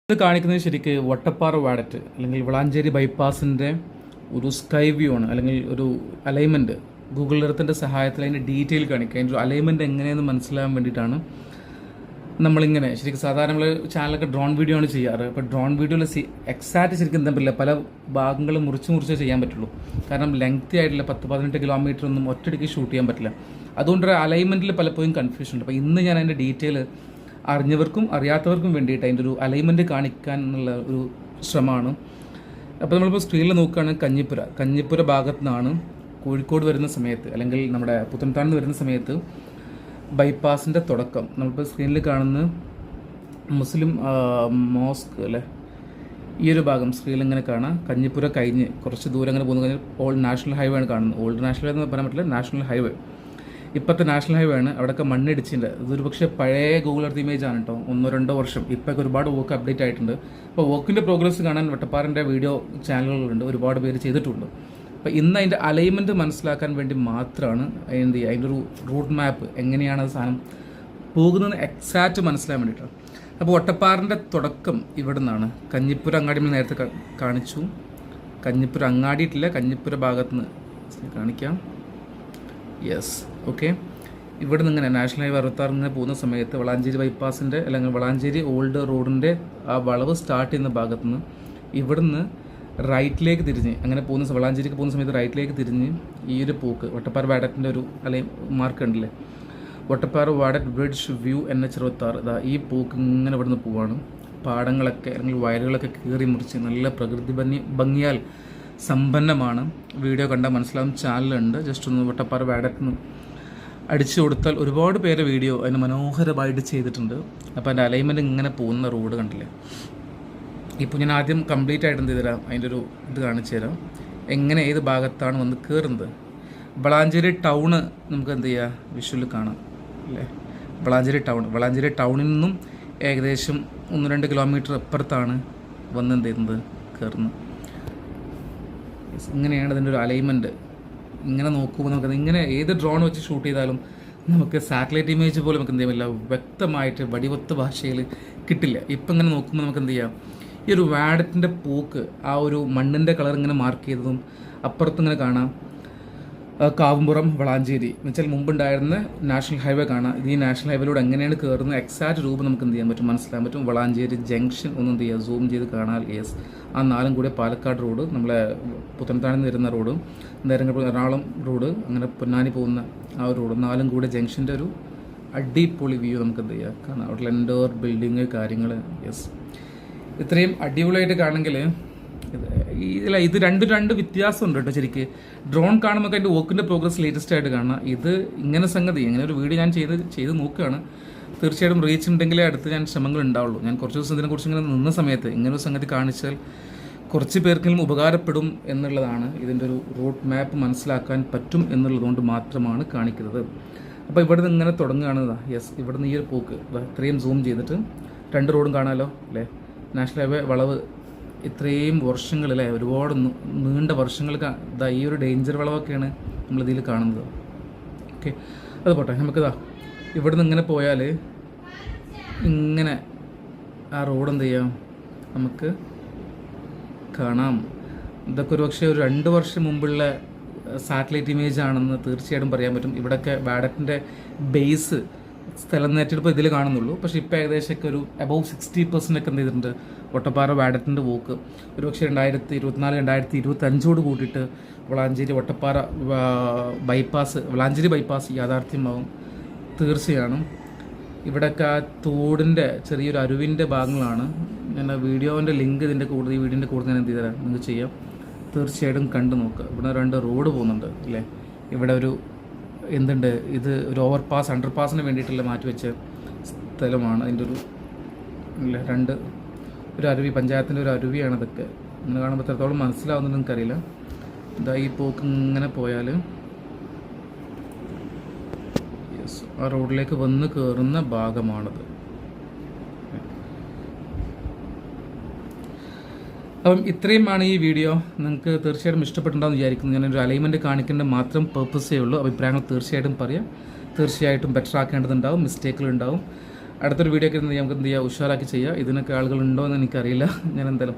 ഇത് കാണിക്കുന്നത് ശരിക്ക് വട്ടപ്പാറ വാഡറ്റ് അല്ലെങ്കിൽ വളാഞ്ചേരി ബൈപ്പാസിൻ്റെ ഒരു സ്കൈ വ്യൂ ആണ്, അല്ലെങ്കിൽ ഒരു അലൈൻമെൻറ്റ്. ഗൂഗിൾ എർത്തിൻ്റെ സഹായത്തിൽ അതിൻ്റെ ഡീറ്റെയിൽ കാണിക്കുക, അതിൻ്റെ ഒരു അലൈൻമെൻറ്റ് എങ്ങനെയെന്ന് മനസ്സിലാകാൻ വേണ്ടിയിട്ടാണ് നമ്മളിങ്ങനെ ശരിക്കും സാധാരണ നമ്മൾ ചാനലൊക്കെ ഡ്രോൺ വീഡിയോ ആണ് ചെയ്യാറ്. അപ്പോൾ ഡ്രോൺ വീഡിയോയിൽ എക്സാക്റ്റ് ശരിക്കും എന്താ പറ്റില്ല, പല ഭാഗങ്ങൾ മുറിച്ച് ചെയ്യാൻ പറ്റുള്ളൂ. കാരണം ലെങ്തി ആയിട്ടുള്ള 10-18 കിലോമീറ്റർ ഒന്നും ഒറ്റയടിക്ക് ഷൂട്ട് ചെയ്യാൻ പറ്റില്ല. അതുകൊണ്ട് അലൈൻമെൻറ്റിൽ പലപ്പോഴും കൺഫ്യൂഷൻ ഉണ്ട്. അപ്പോൾ ഇന്ന് ഞാൻ അതിൻ്റെ ഡീറ്റെയിൽ അറിഞ്ഞവർക്കും അറിയാത്തവർക്കും വേണ്ടിയിട്ട് അതിൻ്റെ ഒരു അലൈൻമെൻറ്റ് കാണിക്കാൻ എന്നുള്ള ഒരു ശ്രമമാണ്. അപ്പോൾ നമ്മളിപ്പോൾ സ്ക്രീനിൽ നോക്കുകയാണ് കഞ്ഞിപ്പുര ഭാഗത്തു നിന്നാണ് കോഴിക്കോട് വരുന്ന സമയത്ത്, അല്ലെങ്കിൽ നമ്മുടെ പുത്തൻതാണിൽ നിന്ന് വരുന്ന സമയത്ത് ബൈപ്പാസിൻ്റെ തുടക്കം. നമ്മളിപ്പോൾ സ്ക്രീനിൽ കാണുന്ന മുസ്ലിം മോസ്ക് അല്ലേ, ഈ ഒരു ഭാഗം സ്ക്രീനിൽ ഇങ്ങനെ കാണാം. കഞ്ഞിപ്പുര കഴിഞ്ഞ് കുറച്ച് ദൂരം അങ്ങനെ പോകുന്ന കഴിഞ്ഞാൽ ഓൾഡ് നാഷണൽ ഹൈവേ ആണ് കാണുന്നത്. ഓൾഡ് നാഷണൽ ഹൈവേ എന്ന് പറയാൻ പറ്റില്ല, നാഷണൽ ഹൈവേ. ഇപ്പോഴത്തെ നാഷണൽ ഹൈവേ ആണ്. അവിടെയൊക്കെ മണ്ണിടിച്ചിട്ടുണ്ട്. ഇതൊരു പക്ഷേ പഴയ ഗൂഗിൾ എർത്ത് ഇമേജ് ആണ് കേട്ടോ, 1-2 വർഷം. ഇപ്പോഴൊക്കെ ഒരുപാട് വർക്ക് അപ്ഡേറ്റ് ആയിട്ടുണ്ട്. അപ്പോൾ വർക്കിൻ്റെ പ്രോഗ്രസ് കാണാൻ വട്ടപ്പാറിൻ്റെ വീഡിയോ ചാനലുകളുണ്ട്, ഒരുപാട് പേര് ചെയ്തിട്ടുണ്ട്. അപ്പോൾ ഇന്ന് അതിൻ്റെ അലൈൻമെൻറ്റ് മനസ്സിലാക്കാൻ വേണ്ടി മാത്രമാണ് എന്ത് ചെയ്യുക, അതിൻ്റെ ഒരു റൂട്ട് മാപ്പ് എങ്ങനെയാണ് അത് സാധനം പോകുന്നത് എക്സാക്റ്റ് മനസ്സിലാൻ വേണ്ടിയിട്ടാണ്. അപ്പോൾ വട്ടപ്പാറിൻ്റെ തുടക്കം ഇവിടെ നിന്നാണ്. കഞ്ഞിപ്പുര അങ്ങാടി നമ്മൾ നേരത്തെ കാണിച്ചു. കഞ്ഞിപ്പുര അങ്ങാടിയിട്ടില്ല, കഞ്ഞിപ്പുര ഭാഗത്തുനിന്ന് കാണിക്കാം. Yes, okay. ഇവിടെ നിന്ന് ഇങ്ങനെ നാഷണൽ ഹൈവേ 66 ഇങ്ങനെ പോകുന്ന സമയത്ത് വളാഞ്ചേരി ബൈപ്പാസിൻ്റെ അല്ലെങ്കിൽ വളാഞ്ചേരി ഓൾഡ് റോഡിൻ്റെ ആ വളവ് സ്റ്റാർട്ട് ചെയ്യുന്ന ഭാഗത്തുനിന്ന് ഇവിടുന്ന് റൈറ്റിലേക്ക് തിരിഞ്ഞ് അങ്ങനെ പോകുന്ന വളാഞ്ചേരിക്ക് പോകുന്ന സമയത്ത് റൈറ്റിലേക്ക് തിരിഞ്ഞ് ഈ ഒരു പോക്ക് വട്ടപ്പാറ വാഡറ്റിൻ്റെ ഒരു മാർക്ക് ഉണ്ടല്ലേ, വട്ടപ്പാറ വാഡറ്റ് ബ്രിഡ്ജ് വ്യൂ NH-66. ഇതാ ഈ പോക്ക് ഇങ്ങനെ ഇവിടുന്ന് പോവാണ്. പാടങ്ങളൊക്കെ അല്ലെങ്കിൽ വയലുകളൊക്കെ കീറി മുറിച്ച് നല്ല പ്രകൃതി ഭംഗിയാൽ സമ്പന്നമാണ്. വീഡിയോ കണ്ടാൽ മനസ്സിലാവും, ചാനലുണ്ട്. ജസ്റ്റ് ഒന്ന് വട്ടപ്പാറ വാഡറ്റിന് അടിച്ചു കൊടുത്താൽ ഒരുപാട് പേര് വീഡിയോ അതിന് മനോഹരമായിട്ട് ചെയ്തിട്ടുണ്ട്. അപ്പോൾ അതിൻ്റെ അലൈൻമെൻറ്റ് ഇങ്ങനെ പോകുന്ന റോഡ് കണ്ടില്ലേ. ഇപ്പോൾ ഞാൻ ആദ്യം കംപ്ലീറ്റ് ആയിട്ട് എന്ത് ചെയ്തുതരാം, അതിൻ്റെ ഒരു ഇത് കാണിച്ചു തരാം, എങ്ങനെ ഏത് ഭാഗത്താണ് വന്ന് കയറുന്നത്. വളാഞ്ചേരി ടൗണ് നമുക്ക് എന്ത് ചെയ്യുക, വിഷ്വലിൽ കാണാം അല്ലേ. വളാഞ്ചേരി ടൗണിൽ നിന്നും ഏകദേശം 1-2 കിലോമീറ്റർ അപ്പുറത്താണ് വന്ന് എന്ത് ചെയ്യുന്നത്, കയറുന്നത്. ഇങ്ങനെയാണ് അതിൻ്റെ ഒരു അലൈൻമെൻറ്റ്. ഇങ്ങനെ നോക്കുമ്പോൾ നമുക്ക് ഇങ്ങനെ ഏത് ഡ്രോൺ വെച്ച് ഷൂട്ട് ചെയ്താലും നമുക്ക് സാറ്റലൈറ്റ് ഇമേജ് പോലും നമുക്ക് എന്ത് ചെയ്യാൻ പറ്റില്ല, വ്യക്തമായിട്ട് വടിവത്ത ഭാഷയിൽ കിട്ടില്ല. ഇപ്പം ഇങ്ങനെ നോക്കുമ്പോൾ നമുക്ക് എന്ത് ചെയ്യാം, ഈ ഒരു വാഡറ്റിൻ്റെ പോക്ക്, ആ ഒരു മണ്ണിൻ്റെ കളർ ഇങ്ങനെ മാർക്ക് ചെയ്തതും അപ്പുറത്തിങ്ങനെ കാണാം കാവുംപുറം വളാഞ്ചേരി എന്നുവെച്ചാൽ മുമ്പുണ്ടായിരുന്ന നാഷണൽ ഹൈവേ കാണാം. ഈ നാഷണൽ ഹൈവേയിലൂടെ എങ്ങനെയാണ് കയറുന്നത് എക്സാക്റ്റ് രൂപം നമുക്ക് എന്ത് ചെയ്യാൻ പറ്റും, മനസ്സിലാക്കാൻ പറ്റും. വളാഞ്ചേരി ജംഗ്ഷൻ ഒന്ന് എന്ത് ചെയ്യുക, സൂം ചെയ്ത് കാണാൻ. യെസ്, ആ 4 കൂടെ പാലക്കാട് റോഡ്, നമ്മളെ പുത്തൻതാണിൽ നിന്ന് വരുന്ന റോഡ്, എറണാകുളം റോഡ്, അങ്ങനെ പൊന്നാനി പോകുന്ന ആ ഒരു റോഡ്, 4 കൂടെ ജംഗ്ഷൻ്റെ ഒരു അടിപൊളി വ്യൂ നമുക്ക് എന്ത് ചെയ്യുക കാണാം. അവിടെ എൻഡോർ ബിൽഡിങ് കാര്യങ്ങൾ. യെസ്, ഇത്രയും അടിപൊളിയായിട്ട് കാണെങ്കിൽ ഇത് രണ്ട് വ്യത്യാസമുണ്ട് കേട്ടോ. ശരിക്ക് ഡ്രോൺ കാണുമ്പോൾ അതിൻ്റെ വർക്കിൻ്റെ പ്രോഗ്രസ് ലേറ്റസ്റ്റ് ആയിട്ട് കാണാം. ഇത് ഇങ്ങനെ സംഗതി, ഇങ്ങനെ ഒരു വീഡിയോ ഞാൻ ചെയ്ത് നോക്കുകയാണ്. തീർച്ചയായിട്ടും റീച്ച് ഉണ്ടെങ്കിലേ അടുത്ത് ഞാൻ ശ്രമങ്ങൾ ഉണ്ടാവുള്ളൂ. ഞാൻ കുറച്ച് ദിവസം ഇതിനെക്കുറിച്ച് ഇങ്ങനെ നിന്ന സമയത്ത് ഇങ്ങനെ ഒരു സംഗതി കാണിച്ചാൽ കുറച്ച് പേർക്കെങ്കിലും ഉപകാരപ്പെടും എന്നുള്ളതാണ്. ഇതിൻ്റെ ഒരു റൂട്ട് മാപ്പ് മനസ്സിലാക്കാൻ പറ്റും എന്നുള്ളതുകൊണ്ട് മാത്രമാണ് കാണിക്കുന്നത്. അപ്പോൾ ഇവിടെ നിന്ന് ഇങ്ങനെ തുടങ്ങുകയാണ്. യെസ്, ഇവിടെ നിന്ന് ഈ ഒരു പോക്ക് ഇത്രയും സൂം ചെയ്തിട്ട് 2 റോഡും കാണാമല്ലോ അല്ലേ. നാഷണൽ ഹൈവേ വളവ് ഇത്രയും വർഷങ്ങളല്ലേ, ഒരുപാട് നീണ്ട വർഷങ്ങൾ ഈ ഒരു ഡേഞ്ചർ വളവൊക്കെയാണ് നമ്മളിതിൽ കാണുന്നത്. ഓക്കെ, അത് പോട്ടെ. നമുക്കിതാ ഇവിടെ നിന്ന് ഇങ്ങനെ പോയാൽ ഇങ്ങനെ ആ റോഡ് എന്ത് ചെയ്യാം നമുക്ക് കാണാം. ഇതൊക്കെ ഒരു പക്ഷേ ഒരു 2 വർഷം മുമ്പുള്ള സാറ്റലൈറ്റ് ഇമേജ് ആണെന്ന് തീർച്ചയായിട്ടും പറയാൻ പറ്റും. ഇവിടെയൊക്കെ വാഡറ്റിൻ്റെ ബേസ് സ്ഥലം നേറ്റിപ്പോൾ ഇതിൽ കാണുന്നുള്ളൂ. പക്ഷേ ഇപ്പോൾ ഏകദേശമൊക്കെ ഒരു അബവ് 60% ഒക്കെ എന്ത് ചെയ്തിട്ടുണ്ട് വട്ടപ്പാറ വാഡറ്റിൻ്റെ പോക്ക്. ഒരു പക്ഷേ 2024-2025 കൂട്ടിയിട്ട് വട്ടപ്പാറ വളാഞ്ചേരി ബൈപ്പാസ് യാഥാർത്ഥ്യമാവും തീർച്ചയാണ്. ഇവിടെയൊക്കെ ആ തോടിൻ്റെ ചെറിയൊരു അരുവിൻ്റെ ഭാഗങ്ങളാണ്. ഞാൻ വീഡിയോൻ്റെ ലിങ്ക് ഈ വീഡിയോൻ്റെ കൂടുതൽ ഞാൻ എന്ത് ചെയ്തുതരാം, നിങ്ങൾക്ക് ചെയ്യാം. തീർച്ചയായിട്ടും കണ്ടു നോക്കുക. ഇവിടെ 2 റോഡ് പോകുന്നുണ്ട് അല്ലേ. ഇവിടെ ഒരു എന്തുണ്ട്, ഇത് ഒരു അണ്ടർപാസിന് വേണ്ടിയിട്ടുള്ള മാറ്റിവെച്ച സ്ഥലമാണ്. അതിൻ്റെ ഒരു ഇല്ല ഒരു അരുവി, പഞ്ചായത്തിൻ്റെ ഒരു അരുവിയാണ് ഇതൊക്കെ. ഇങ്ങനെ കാണുമ്പോൾ എത്രത്തോളം മനസ്സിലാവുന്നുണ്ട് എനിക്കറിയില്ല. ഇതാ ഈ പോക്ക് ഇങ്ങനെ പോയാൽ യെസ്, ആ റോഡിലേക്ക് വന്ന് കയറുന്ന ഭാഗമാണത്. അപ്പം ഇത്രയുമാണ് ഈ വീഡിയോ. നിങ്ങൾക്ക് തീർച്ചയായിട്ടും ഇഷ്ടപ്പെട്ടുണ്ടാകുമെന്ന് വിചാരിക്കുന്നു. ഞാനൊരു അലൈൻമെൻറ്റ് കാണിക്കേണ്ട മാത്രം പർപ്പസേ ഉള്ളൂ. അഭിപ്രായങ്ങൾ തീർച്ചയായിട്ടും പറയാം. തീർച്ചയായിട്ടും ബെറ്റർ ആക്കേണ്ടതുണ്ടാവും, മിസ്റ്റേക്കുകളുണ്ടാവും. അടുത്തൊരു വീഡിയോ ഒക്കെ നമുക്ക് എന്ത് ചെയ്യുക, ഉഷാറാക്കി ചെയ്യുക. ഇതിനൊക്കെ ആളുകളുണ്ടോ എന്ന് എനിക്കറിയില്ല. ഞാൻ എന്തായാലും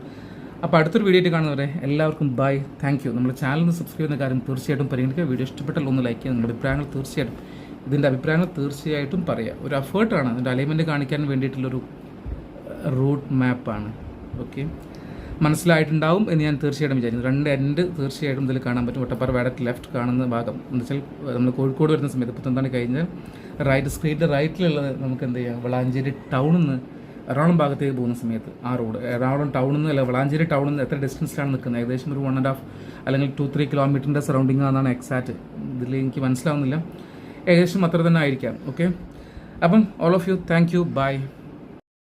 അപ്പോൾ അടുത്തൊരു വീഡിയോ ആയിട്ട് കാണുന്നവരെ എല്ലാവർക്കും ബൈ, താങ്ക് യു. നമ്മുടെ ചാനലിൽ സബ്സ്ക്രൈബ് ചെയ്യുന്ന കാര്യം തീർച്ചയായിട്ടും പരിഗണിക്കുക. വീഡിയോ ഇഷ്ടപ്പെട്ടാൽ ഒന്ന് ലൈക്ക് ചെയ്യുക. നിങ്ങളുടെ അഭിപ്രായങ്ങൾ തീർച്ചയായിട്ടും പറയുക. ഒരു എഫേർട്ടാണ്, അതിൻ്റെ അലൈൻമെൻറ്റ് കാണിക്കാൻ വേണ്ടിയിട്ടുള്ളൊരു റൂട്ട് മാപ്പാണ്. ഓക്കെ, മനസ്സിലായിട്ടുണ്ടാവും എന്ന് ഞാൻ തീർച്ചയായിട്ടും വിചാരിക്കുന്നു. രണ്ട് എൻഡ് തീർച്ചയായിട്ടും ഇതിൽ കാണാൻ പറ്റും. വട്ടപ്പാറ വാഡറ്റ് ലെഫ്റ്റ് കാണുന്ന ഭാഗം എന്ന് വെച്ചാൽ നമ്മൾ കോഴിക്കോട് വരുന്ന സമയത്ത് പുത്തന്താണി കഴിഞ്ഞ് റൈറ്റ് സ്ക്രീനിൻ്റെ റൈറ്റിലുള്ളത് നമുക്ക് എന്ത് ചെയ്യാം, വളാഞ്ചേരി ടൗണിൽ നിന്ന് എറണാകുളം ഭാഗത്തേക്ക് പോകുന്ന സമയത്ത് ആ റോഡ് എറണാകുളം ടൗണിൽ നിന്ന് അല്ല വളാഞ്ചേരി ടൗണിൽ നിന്ന് എത്ര ഡിസ്റ്റൻസിലാണ് നിൽക്കുന്നത്, ഏകദേശം ഒരു 1.5 അല്ലെങ്കിൽ 2-3 കിലോമീറ്ററിൻ്റെ സറൗണ്ടിങ് ആണെന്നാണ് എക്സാക്റ്റ്. ഇതിൽ എനിക്ക് മനസ്സിലാവുന്നില്ല, ഏകദേശം അത്ര തന്നെ ആയിരിക്കാം. ഓക്കെ, അപ്പം all of you, thank you, by.